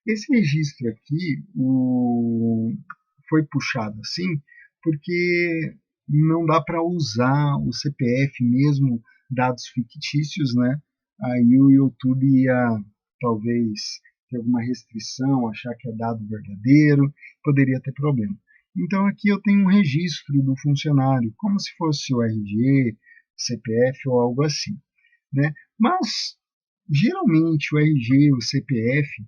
Esse registro aqui foi puxado assim porque não dá para usar o CPF mesmo dados fictícios, né? Aí o YouTube ia talvez ter alguma restrição, achar que é dado verdadeiro, poderia ter problema. Então aqui eu tenho um registro do funcionário, como se fosse o RG, CPF ou algo assim, né? Mas geralmente o RG, o CPF,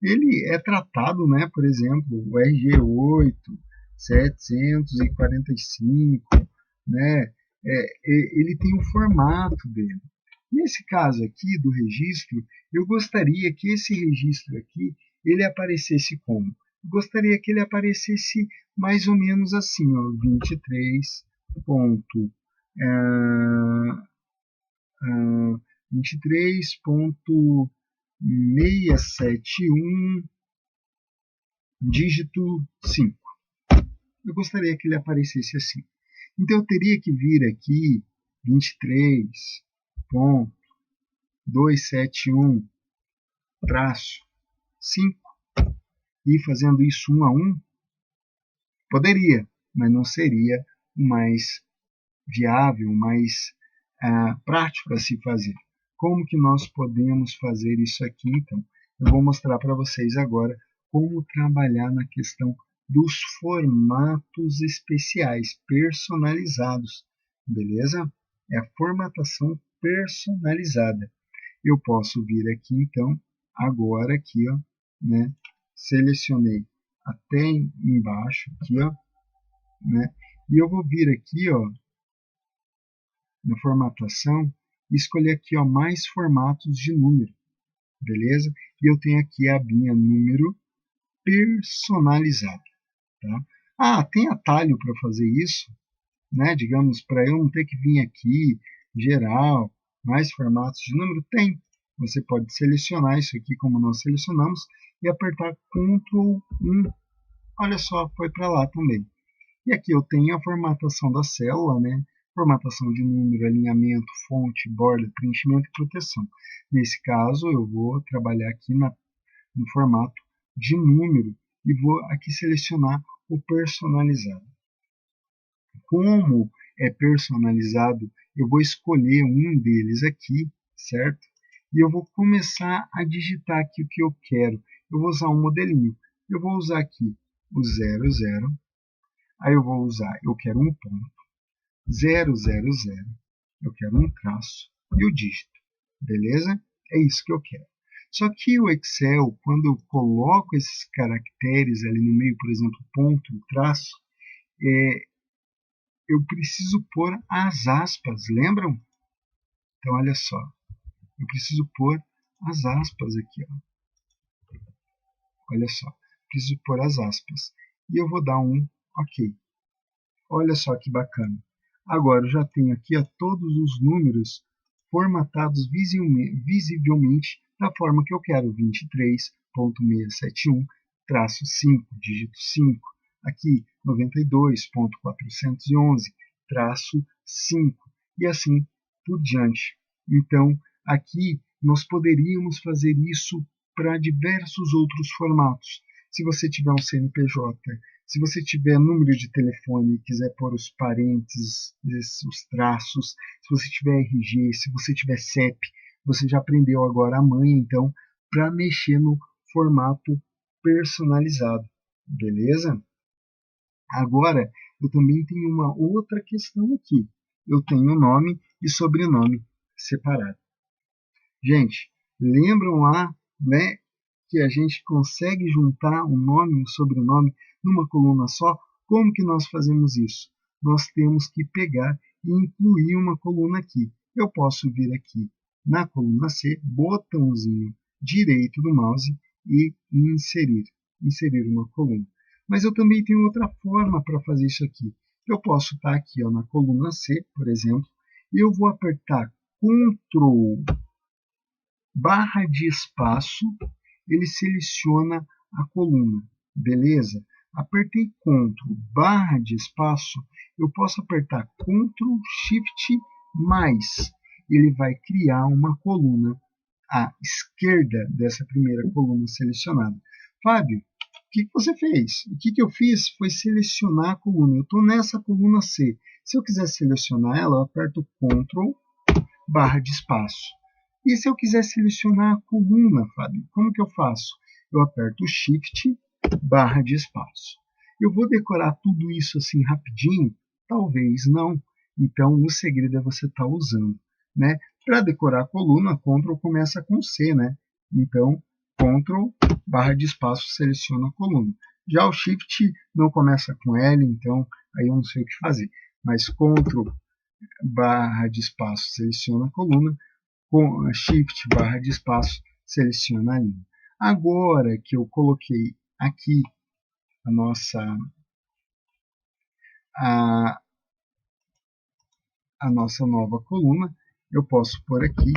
ele é tratado, né, por exemplo, o RG8, 745, né, ele tem o formato dele. Nesse caso aqui do registro, eu gostaria que esse registro aqui, ele aparecesse como? Eu gostaria que ele aparecesse mais ou menos assim, ó, 23 ponto, uh, uh, 23.671 dígito 5. Eu gostaria que ele aparecesse assim. Então eu teria que vir aqui 23.271 traço 5 e fazendo isso um a um. Poderia, mas não seria o mais viável, o mais prático a se fazer. Como que nós podemos fazer isso aqui, então? Eu vou mostrar para vocês agora como trabalhar na questão dos formatos especiais, personalizados, beleza? É a formatação personalizada. Eu posso vir aqui, então, agora aqui, ó, né? Selecionei até embaixo, aqui, ó, né? E eu vou vir aqui, ó, na formatação, e escolher aqui, ó, mais formatos de número, beleza? E eu tenho aqui a abinha número personalizado, tá? Ah, tem atalho para fazer isso, né? Digamos, para eu não ter que vir aqui, geral, mais formatos de número, tem. Você pode selecionar isso aqui como nós selecionamos e apertar Ctrl 1. Olha só, foi para lá também. E aqui eu tenho a formatação da célula, né? Formatação de número, alinhamento, fonte, borda, preenchimento e proteção. Nesse caso, eu vou trabalhar aqui no formato de número e vou aqui selecionar o personalizado. Como é personalizado, eu vou escolher um deles aqui, certo? E eu vou começar a digitar aqui o que eu quero. Eu vou usar um modelinho. Eu vou usar aqui o 00. Aí eu vou usar, eu quero um ponto, 000, eu quero um traço e o dígito, beleza? É isso que eu quero. Só que o Excel, quando eu coloco esses caracteres ali no meio, por exemplo, ponto e traço, eu preciso pôr as aspas, lembram? Então, olha só, eu preciso pôr as aspas aqui, ó. Olha só, preciso pôr as aspas. E eu vou dar um OK. Olha só que bacana. Agora eu já tenho aqui todos os números formatados visivelmente da forma que eu quero. 23.671, traço 5, dígito 5. Aqui 92.411, traço 5. E assim por diante. Então, aqui nós poderíamos fazer isso para diversos outros formatos. Se você tiver um CNPJ, se você tiver número de telefone e quiser pôr os parentes, os traços, se você tiver RG, se você tiver CEP, você já aprendeu agora a manha, então, para mexer no formato personalizado, beleza? Agora, eu também tenho uma outra questão aqui. Eu tenho nome e sobrenome separado. Gente, lembram lá, né, que a gente consegue juntar um nome e um sobrenome numa coluna só? Como que nós fazemos isso? Nós temos que pegar e incluir uma coluna aqui. Eu posso vir aqui na coluna C, botãozinho direito do mouse e inserir uma coluna. Mas eu também tenho outra forma para fazer isso aqui. Eu posso estar aqui, ó, na coluna C, por exemplo, e eu vou apertar Ctrl barra de espaço, ele seleciona a coluna, beleza? Apertei Ctrl barra de espaço, eu posso apertar Ctrl Shift mais, ele vai criar uma coluna à esquerda dessa primeira coluna selecionada. Fábio, o que você fez? O que eu fiz foi selecionar a coluna. Eu estou nessa coluna C. Se eu quiser selecionar ela, eu aperto Ctrl barra de espaço. E se eu quiser selecionar a coluna, Fábio, como que eu faço? Eu aperto Shift barra de espaço. Eu vou decorar tudo isso assim rapidinho? Talvez não. Então, o segredo é você estar usando, né? Para decorar a coluna, Ctrl começa com C, né? Então, Ctrl barra de espaço seleciona a coluna. Já o Shift não começa com L, então aí eu não sei o que fazer. Mas Ctrl barra de espaço seleciona a coluna, com Shift barra de espaço seleciona a linha. Agora que eu coloquei aqui a nossa nova coluna, eu posso pôr aqui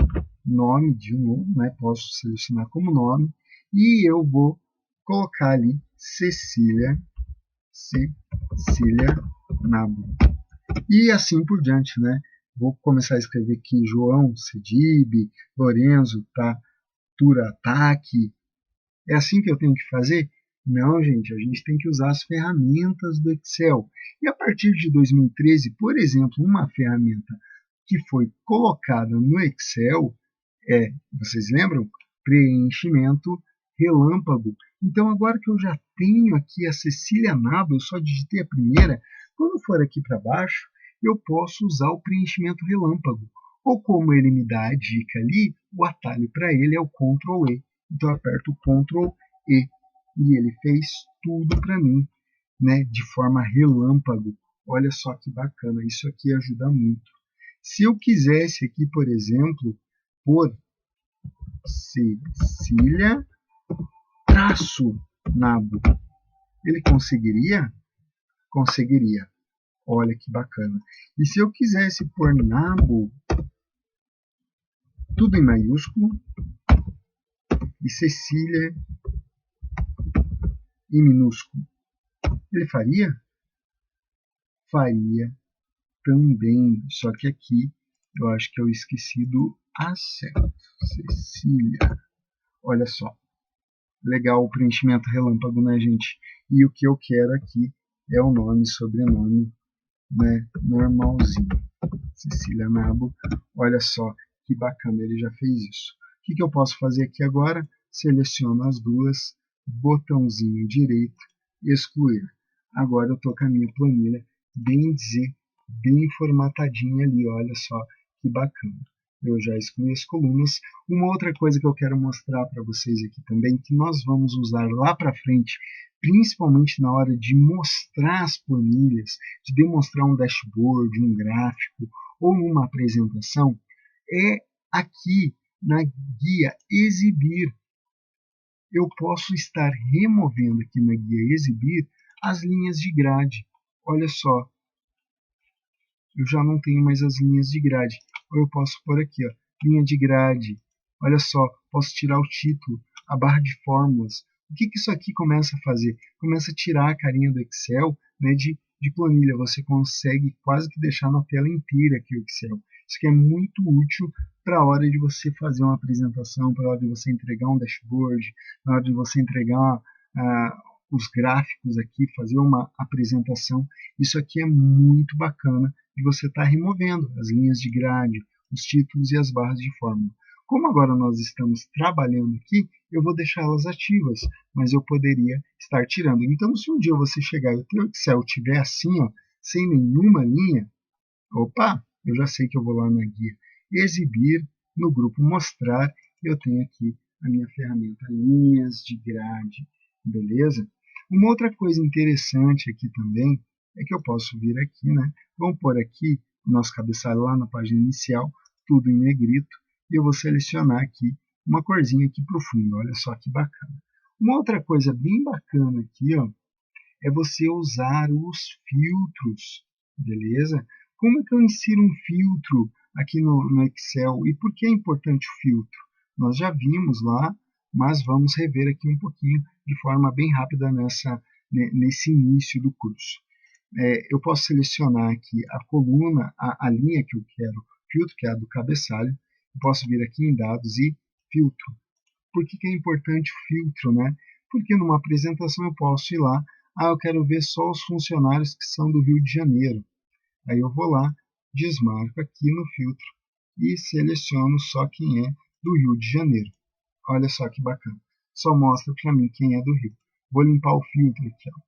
nome de novo, né? Posso selecionar como nome e eu vou colocar ali Cecília Nabo. E assim por diante, né? Vou começar a escrever aqui João Cedibe, Lorenzo Turataque. É assim que eu tenho que fazer? Não, gente, a gente tem que usar as ferramentas do Excel. E a partir de 2013, por exemplo, uma ferramenta que foi colocada no Excel vocês lembram? Preenchimento relâmpago. Então, agora que eu já tenho aqui a Cecília Nabo, eu só digitei a primeira, quando for aqui para baixo, eu posso usar o preenchimento relâmpago. Ou como ele me dá a dica ali, o atalho para ele é o Ctrl E. Então, eu aperto o Ctrl E e ele fez tudo para mim, né, de forma relâmpago. Olha só que bacana, isso aqui ajuda muito. Se eu quisesse aqui, por exemplo, pôr Cecília Nabo, ele conseguiria? Conseguiria. Olha que bacana. E se eu quisesse pôr Nabo, tudo em maiúsculo, e Cecília em minúsculo, ele faria? Faria também, só que aqui eu acho que eu esqueci do acento. Cecília. Olha só. Legal o preenchimento relâmpago, né, gente? E o que eu quero aqui é o nome e sobrenome, né, normalzinho. Cecília Nabo. Olha só que bacana, ele já fez isso. O que eu posso fazer aqui agora? Seleciono as duas, botãozinho direito, excluir. Agora eu estou com a minha planilha bem formatadinha ali, olha só que bacana. Eu já excluí as colunas. Uma outra coisa que eu quero mostrar para vocês aqui também, que nós vamos usar lá para frente, principalmente na hora de mostrar as planilhas, de demonstrar um dashboard, um gráfico ou numa apresentação, é aqui na guia Exibir. Eu posso estar removendo aqui na guia Exibir as linhas de grade. Olha só, eu já não tenho mais as linhas de grade. Ou eu posso pôr aqui, ó, linha de grade. Olha só, posso tirar o título, a barra de fórmulas. O que isso aqui começa a fazer? Começa a tirar a carinha do Excel, né, de planilha. Você consegue quase que deixar na tela inteira aqui o Excel. Isso aqui é muito útil para a hora de você fazer uma apresentação, para a hora de você entregar um dashboard, na hora de você entregar os gráficos aqui, fazer uma apresentação. Isso aqui é muito bacana de você estar removendo as linhas de grade, os títulos e as barras de fórmula. Como agora nós estamos trabalhando aqui, eu vou deixá-las ativas, mas eu poderia estar tirando. Então, se um dia você chegar e o teu Excel estiver assim, ó, sem nenhuma linha, opa, eu já sei que eu vou lá na guia Exibir, no grupo Mostrar, e eu tenho aqui a minha ferramenta Linhas de Grade, beleza? Uma outra coisa interessante aqui também é que eu posso vir aqui, né? Vamos pôr aqui o nosso cabeçalho lá na página inicial, tudo em negrito, e eu vou selecionar aqui uma corzinha aqui para o fundo, olha só que bacana. Uma outra coisa bem bacana aqui, ó, é você usar os filtros, beleza? Como é que eu insiro um filtro aqui no Excel e por que é importante o filtro? Nós já vimos lá, mas vamos rever aqui um pouquinho de forma bem rápida nesse início do curso. Eu posso selecionar aqui a coluna, a linha que eu quero, filtro, que é a do cabeçalho. Eu posso vir aqui em dados e filtro. Por que é importante o filtro, né? porque numa apresentação eu posso ir lá, eu quero ver só os funcionários que são do Rio de Janeiro. Aí eu vou lá, desmarco aqui no filtro e seleciono só quem é do Rio de Janeiro. Olha só que bacana. Só mostra para mim quem é do Rio. Vou limpar o filtro aqui, ó.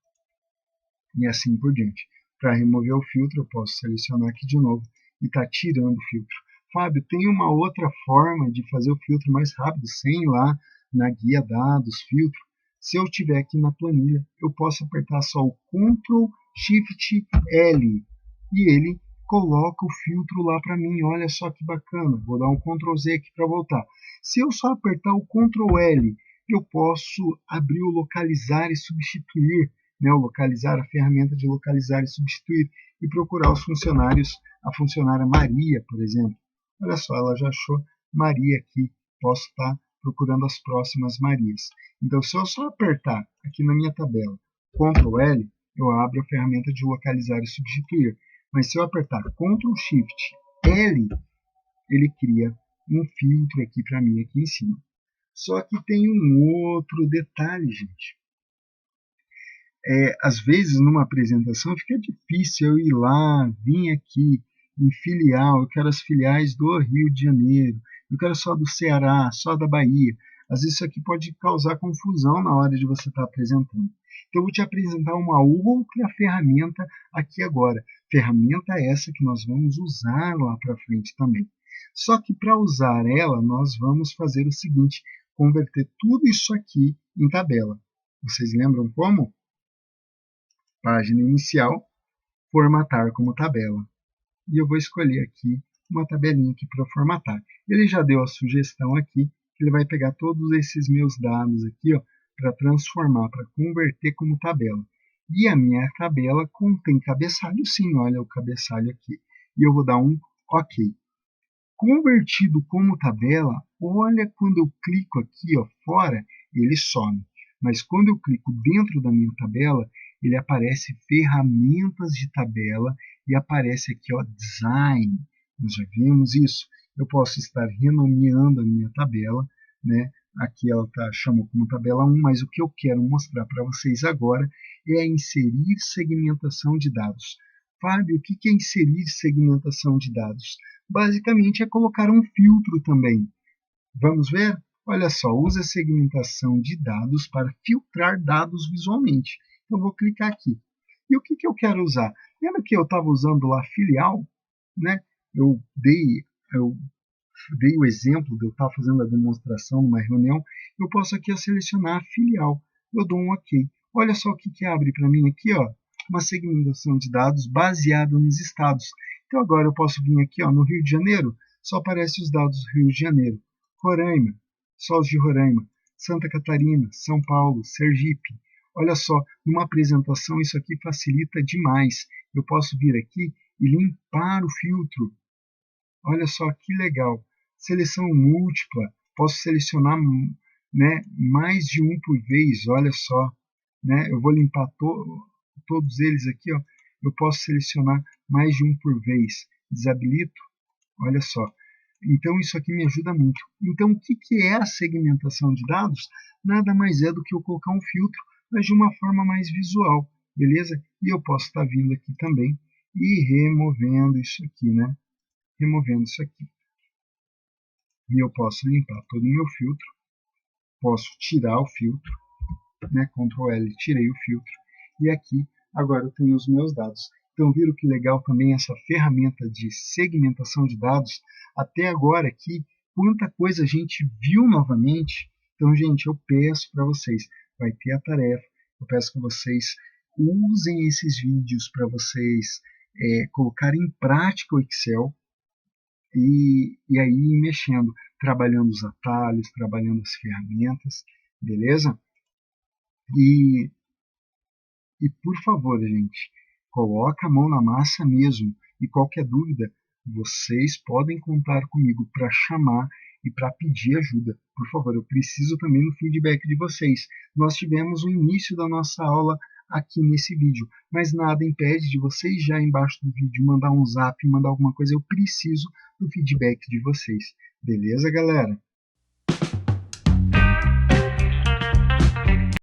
E assim por diante. Para remover o filtro, eu posso selecionar aqui de novo e tá tirando o filtro. Fábio, tem uma outra forma de fazer o filtro mais rápido, sem ir lá na guia dados, filtro. Se eu estiver aqui na planilha, eu posso apertar só o Ctrl Shift L e ele coloca o filtro lá para mim. Olha só que bacana. Vou dar um Ctrl Z aqui para voltar. Se eu só apertar o Ctrl L, eu posso abrir o localizar e substituir, né, o localizar, a ferramenta de localizar e substituir, e procurar os funcionários, a funcionária Maria, por exemplo. Olha só, ela já achou Maria aqui. Posso estar procurando as próximas Marias. Então, se eu só apertar aqui na minha tabela Ctrl L, eu abro a ferramenta de localizar e substituir. Mas se eu apertar Ctrl Shift L, ele cria um filtro aqui para mim aqui em cima. Só que tem um outro detalhe, gente. Às vezes, numa apresentação, fica difícil eu ir lá, vir aqui em filial, eu quero as filiais do Rio de Janeiro, eu quero só do Ceará, só da Bahia. Às vezes isso aqui pode causar confusão na hora de você estar apresentando. Então eu vou te apresentar uma outra ferramenta aqui agora. Ferramenta essa que nós vamos usar lá para frente também. Só que para usar ela, nós vamos fazer o seguinte, converter tudo isso aqui em tabela. Vocês lembram como? Página inicial, formatar como tabela. E eu vou escolher aqui uma tabelinha aqui para formatar. Ele já deu a sugestão aqui, que ele vai pegar todos esses meus dados aqui, ó, para transformar, para converter como tabela. E a minha tabela contém cabeçalho, sim, olha o cabeçalho aqui. E eu vou dar um OK. Convertido como tabela, olha quando eu clico aqui, ó, fora, ele some. Mas quando eu clico dentro da minha tabela, ele aparece ferramentas de tabela e aparece aqui, ó, design. Nós já vimos isso. Eu posso estar renomeando a minha tabela, né? Aqui ela chamou como tabela 1, mas o que eu quero mostrar para vocês agora é inserir segmentação de dados. Fábio, o que é inserir segmentação de dados? Basicamente é colocar um filtro também. Vamos ver? Olha só, usa segmentação de dados para filtrar dados visualmente. Eu vou clicar aqui. E o que eu quero usar? Lembra que eu estava usando lá filial? Né? Eu dei o exemplo de eu estar fazendo a demonstração numa reunião. Eu posso aqui selecionar a filial. Eu dou um OK. Olha só o que abre para mim aqui, ó, uma segmentação de dados baseada nos estados. Então agora eu posso vir aqui, ó, no Rio de Janeiro, só aparecem os dados do Rio de Janeiro. Roraima, só os de Roraima. Santa Catarina, São Paulo, Sergipe. Olha só, numa apresentação isso aqui facilita demais. Eu posso vir aqui e limpar o filtro. Olha só que legal. Seleção múltipla. Posso selecionar, né, mais de um por vez. Olha só. Né? Eu vou limpar todos eles aqui. Ó. Eu posso selecionar mais de um por vez. Desabilito. Olha só. Então isso aqui me ajuda muito. Então o que é a segmentação de dados? Nada mais é do que eu colocar um filtro, mas de uma forma mais visual. Beleza? E eu posso estar vindo aqui também e removendo isso aqui, né? Removendo isso aqui. E eu posso limpar todo o meu filtro. Posso tirar o filtro, né? Ctrl L, tirei o filtro. E aqui, agora eu tenho os meus dados. Então, viram que legal também essa ferramenta de segmentação de dados? Até agora aqui, quanta coisa a gente viu novamente. Então, gente, eu peço para vocês, vai ter a tarefa, eu peço que vocês usem esses vídeos para vocês colocarem em prática o Excel, e aí ir mexendo, trabalhando os atalhos, trabalhando as ferramentas, beleza? E por favor, gente, coloca a mão na massa mesmo. E qualquer dúvida, vocês podem contar comigo para chamar e para pedir ajuda. Por favor, eu preciso também do feedback de vocês. Nós tivemos o início da nossa aula aqui nesse vídeo, mas nada impede de vocês já embaixo do vídeo mandar um zap, mandar alguma coisa. Eu preciso do feedback de vocês. Beleza, galera?